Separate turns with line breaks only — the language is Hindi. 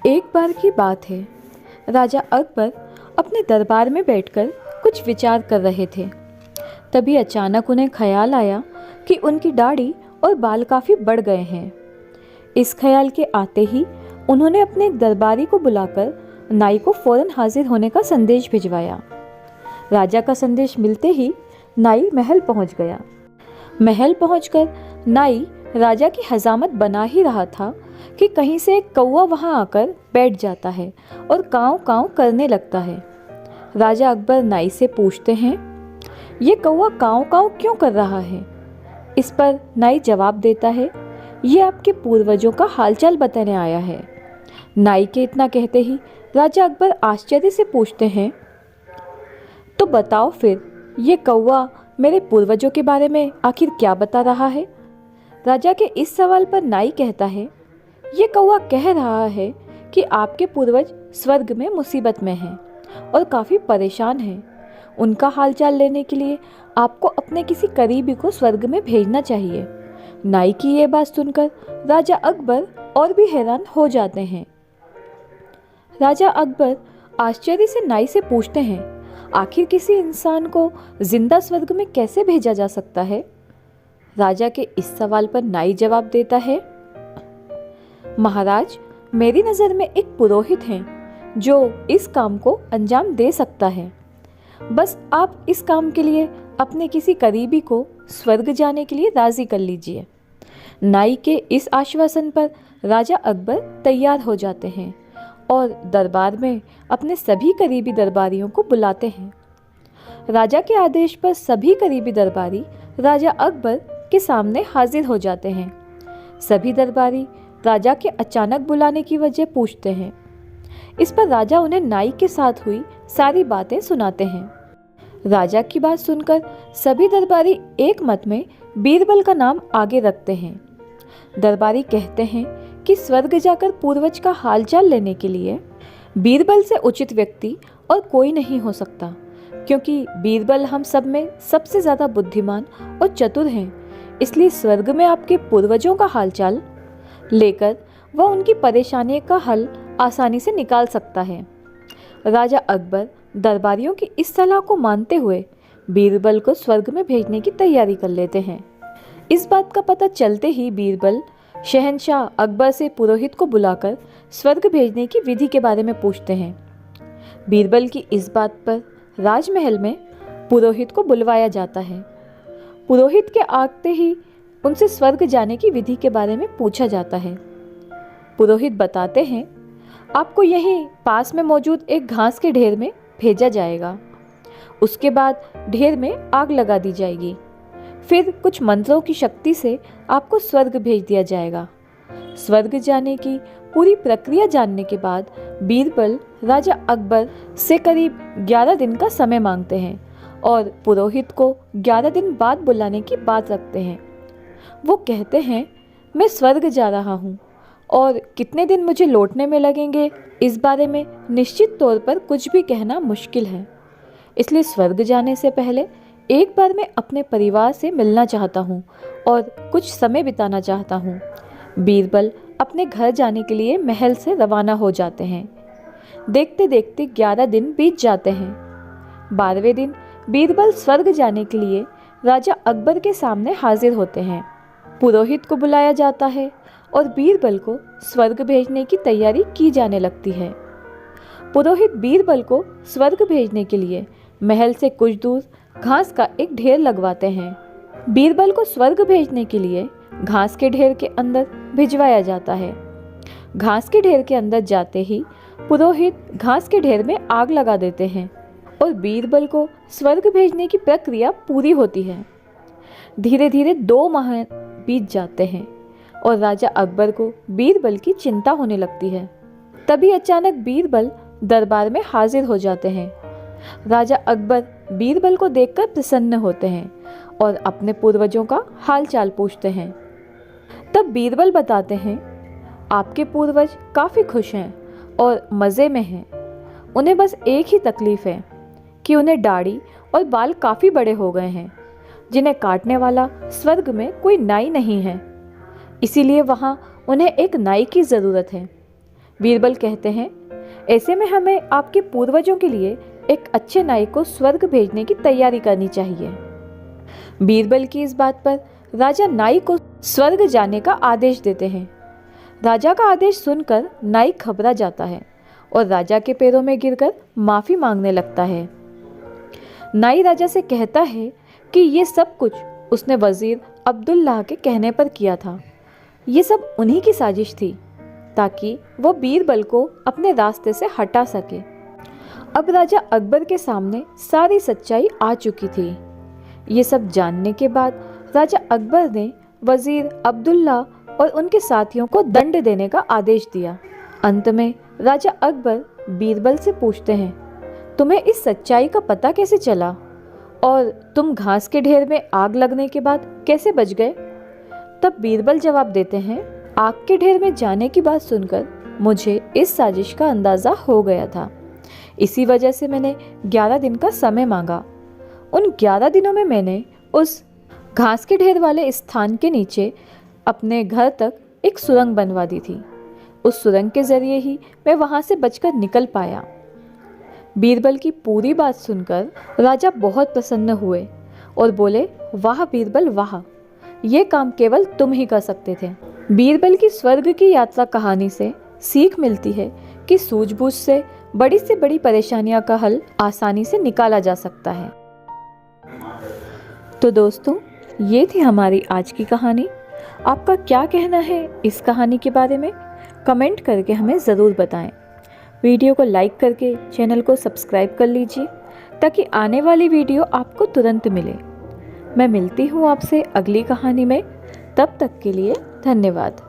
एक बार की बात है। राजा अकबर अपने दरबार में बैठकर कुछ विचार कर रहे थे। तभी अचानक उन्हें ख्याल आया कि उनकी दाढ़ी और बाल काफ़ी बढ़ गए हैं। इस ख्याल के आते ही उन्होंने अपने एक दरबारी को बुलाकर नाई को फौरन हाजिर होने का संदेश भिजवाया। राजा का संदेश मिलते ही नाई महल पहुंच गया। महल पहुंचकर नाई राजा की हजामत बना ही रहा था कि कहीं से एक कौवा वहां आकर बैठ जाता है और काँव काँव करने लगता है। राजा अकबर नाई से पूछते हैं, ये कौवा काँव काँव क्यों कर रहा है? इस पर नाई जवाब देता है, ये आपके पूर्वजों का हालचाल बताने आया है। नाई के इतना कहते ही राजा अकबर आश्चर्य से पूछते हैं, तो बताओ फिर ये कौवा मेरे पूर्वजों के बारे में आखिर क्या बता रहा है? राजा के इस सवाल पर नाई कहता है, ये कौवा कह रहा है कि आपके पूर्वज स्वर्ग में मुसीबत में हैं और काफ़ी परेशान हैं। उनका हालचाल लेने के लिए आपको अपने किसी करीबी को स्वर्ग में भेजना चाहिए। नाई की ये बात सुनकर राजा अकबर और भी हैरान हो जाते हैं। राजा अकबर आश्चर्य से नाई से पूछते हैं, आखिर किसी इंसान को जिंदा स्वर्ग में कैसे भेजा जा सकता है? राजा के इस सवाल पर नाई जवाब देता है, महाराज, मेरी नज़र में एक पुरोहित हैं जो इस काम को अंजाम दे सकता है। बस आप इस काम के लिए अपने किसी करीबी को स्वर्ग जाने के लिए राजी कर लीजिए। नाई के इस आश्वासन पर राजा अकबर तैयार हो जाते हैं और दरबार में अपने सभी करीबी दरबारियों को बुलाते हैं। राजा के आदेश पर सभी करीबी दरबारी राजा अकबर के सामने हाजिर हो जाते हैं। सभी दरबारी राजा के अचानक बुलाने की वजह पूछते हैं। इस पर राजा उन्हें नाई के साथ हुई सारी बातें सुनाते हैं। राजा की बात सुनकर सभी दरबारी एक मत में बीरबल का नाम आगे रखते हैं। दरबारी कहते हैं कि स्वर्ग जाकर पूर्वज का हालचाल लेने के लिए बीरबल से उचित व्यक्ति और कोई नहीं हो सकता, क्योंकि बीरबल हम सब में सबसे ज़्यादा बुद्धिमान और चतुर हैं। इसलिए स्वर्ग में आपके पूर्वजों का हालचाल लेकर वह उनकी परेशानी का हल आसानी से निकाल सकता है। राजा अकबर दरबारियों की इस सलाह को मानते हुए बीरबल को स्वर्ग में भेजने की तैयारी कर लेते हैं। इस बात का पता चलते ही बीरबल शहंशाह अकबर से पुरोहित को बुलाकर स्वर्ग भेजने की विधि के बारे में पूछते हैं। बीरबल की इस बात पर राजमहल में पुरोहित को बुलवाया जाता है। पुरोहित के आते ही उनसे स्वर्ग जाने की विधि के बारे में पूछा जाता है। पुरोहित बताते हैं, आपको यहीं पास में मौजूद एक घास के ढेर में भेजा जाएगा। उसके बाद ढेर में आग लगा दी जाएगी। फिर कुछ मंत्रों की शक्ति से आपको स्वर्ग भेज दिया जाएगा। स्वर्ग जाने की पूरी प्रक्रिया जानने के बाद बीरबल राजा अकबर से करीब 11 दिन का समय मांगते हैं और पुरोहित को 11 दिन बाद बुलाने की बात रखते हैं। वो कहते हैं, मैं स्वर्ग जा रहा हूँ और कितने दिन मुझे लौटने में लगेंगे इस बारे में निश्चित तौर पर कुछ भी कहना मुश्किल है। इसलिए स्वर्ग जाने से पहले एक बार मैं अपने परिवार से मिलना चाहता हूँ और कुछ समय बिताना चाहता हूँ। बीरबल अपने घर जाने के लिए महल से रवाना हो जाते हैं। देखते देखते 11 दिन बीत जाते हैं। 12वें दिन बीरबल स्वर्ग जाने के लिए राजा अकबर के सामने हाजिर होते हैं। पुरोहित को बुलाया जाता है और बीरबल को स्वर्ग भेजने की तैयारी की जाने लगती है। पुरोहित बीरबल को स्वर्ग भेजने के लिए महल से कुछ दूर घास का एक ढेर लगवाते हैं। बीरबल को स्वर्ग भेजने के लिए घास के ढेर के अंदर भिजवाया जाता है। घास के ढेर के अंदर जाते ही पुरोहित घास के ढेर में आग लगा देते हैं और बीरबल को स्वर्ग भेजने की प्रक्रिया पूरी होती है। धीरे धीरे 2 माह बीत जाते हैं और राजा अकबर को बीरबल की चिंता होने लगती है। तभी अचानक बीरबल दरबार में हाजिर हो जाते हैं। राजा अकबर बीरबल को देखकर प्रसन्न होते हैं और अपने पूर्वजों का हालचाल पूछते हैं। तब बीरबल बताते हैं, आपके पूर्वज काफ़ी खुश हैं और मज़े में हैं। उन्हें बस एक ही तकलीफ़ है कि उन्हें दाढ़ी और बाल काफ़ी बड़े हो गए हैं, जिन्हें काटने वाला स्वर्ग में कोई नाई नहीं है। इसीलिए वहाँ उन्हें एक नाई की ज़रूरत है। बीरबल कहते हैं, ऐसे में हमें आपके पूर्वजों के लिए एक अच्छे नाई को स्वर्ग भेजने की तैयारी करनी चाहिए। बीरबल की इस बात पर राजा नाई को स्वर्ग जाने का आदेश देते हैं। राजा का आदेश सुनकर नाई घबरा जाता है और राजा के पैरों में गिरकर माफी मांगने लगता है। नाई राजा से कहता है कि ये सब कुछ उसने वजीर अब्दुल्लाह के कहने पर किया था। ये सब उन्हीं की साजिश थी ताकि वो बीरबल को अपने रास्ते से हटा सके। अब राजा अकबर के सामने सारी सच्चाई आ चुकी थी। ये सब जानने के बाद राजा अकबर ने वजीर अब्दुल्ला और उनके साथियों को दंड देने का आदेश दिया। अंत में राजा अकबर बीरबल से पूछते हैं, तुम्हें इस सच्चाई का पता कैसे चला और तुम घास के ढेर में आग लगने के बाद कैसे बच गए? तब बीरबल जवाब देते हैं, आग के ढेर में जाने की बात सुनकर मुझे इस साजिश का अंदाज़ा हो गया था। इसी वजह से मैंने 11 दिन का समय मांगा। उन 11 दिनों में मैंने उस घास के ढेर वाले स्थान के नीचे अपने घर तक एक सुरंग बनवा दी थी। उस सुरंग के जरिए ही मैं वहाँ से बचकर निकल पाया। बीरबल की पूरी बात सुनकर राजा बहुत प्रसन्न हुए और बोले, वाह बीरबल वाह, ये काम केवल तुम ही कर सकते थे। बीरबल की स्वर्ग की यात्रा कहानी से सीख मिलती है कि सूझबूझ से बड़ी परेशानियों का हल आसानी से निकाला जा सकता है। तो दोस्तों, ये थी हमारी आज की कहानी। आपका क्या कहना है इस कहानी के बारे में? कमेंट करके हमें ज़रूर बताएं। वीडियो को लाइक करके चैनल को सब्सक्राइब कर लीजिए ताकि आने वाली वीडियो आपको तुरंत मिले। मैं मिलती हूँ आपसे अगली कहानी में। तब तक के लिए धन्यवाद।